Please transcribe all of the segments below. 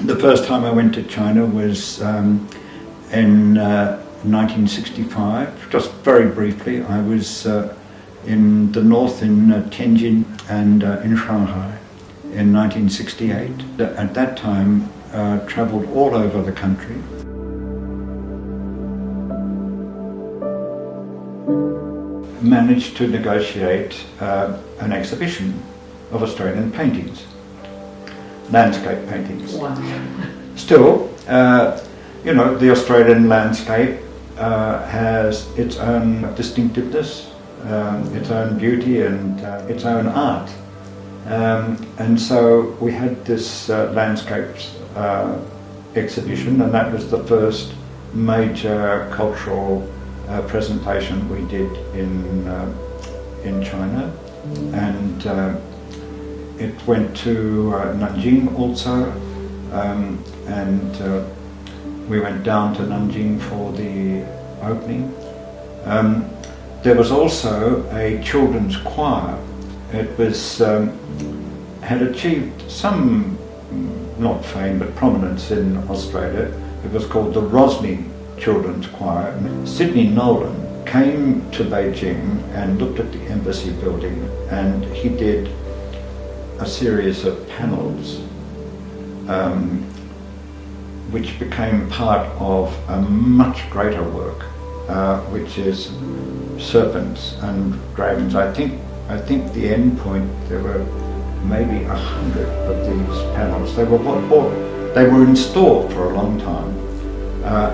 The first time I went to China was in 1965, just very briefly. I was in the north in Tianjin and in Shanghai in 1968. At that time, travelled all over the country. Managed to negotiate an exhibition of Australian paintings, landscape paintings. Wow. Still, the Australian landscape has its own distinctiveness, its own beauty and its own art. And so we had this landscapes exhibition, and that was the first major cultural presentation we did in China. And it went to Nanjing also, and we went down to Nanjing for the opening. There was also a children's choir. It was had achieved some, not fame, but prominence in Australia. It was called the Rosny Children's Choir. Sidney Nolan came to Beijing and looked at the embassy building, and he did a series of panels which became part of a much greater work, which is serpents and dragons. I think the end point, there were maybe 100 of these panels. They were in store for a long time,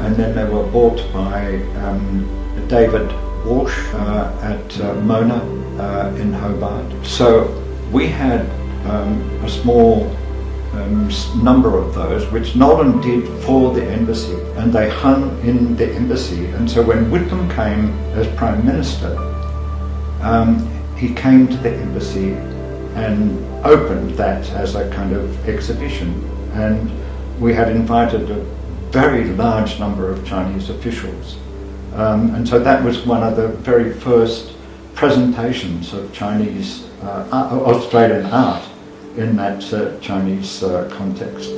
and then they were bought by David Walsh at Mona in Hobart. So we had a small number of those, which Nolan did for the embassy, and they hung in the embassy. And so when Whitlam came as Prime Minister, he came to the embassy and opened that as a kind of exhibition. And we had invited a very large number of Chinese officials. And so that was one of the very first presentations of Chinese, Australian art in that Chinese context.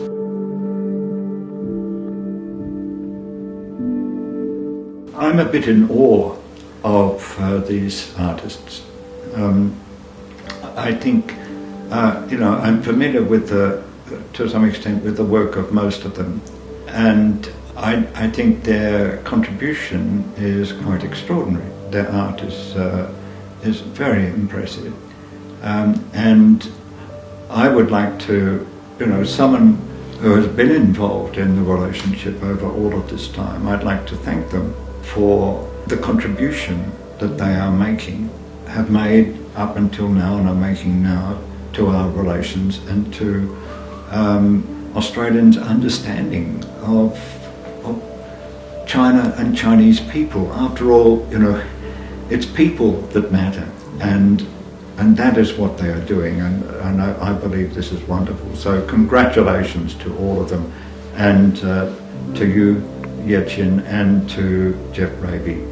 I'm a bit in awe of these artists. I think, I'm familiar with to some extent with the work of most of them, and I think their contribution is quite extraordinary. Their art is very impressive, and I would like to, someone who has been involved in the relationship over all of this time, I'd like to thank them for the contribution that they are making, have made up until now and are making now to our relations and to Australians' understanding of China and Chinese people. After all, it's people that matter, and that is what they are doing, and I believe this is wonderful. So congratulations to all of them, and to you, Ye Chin, and to Jeff Raby.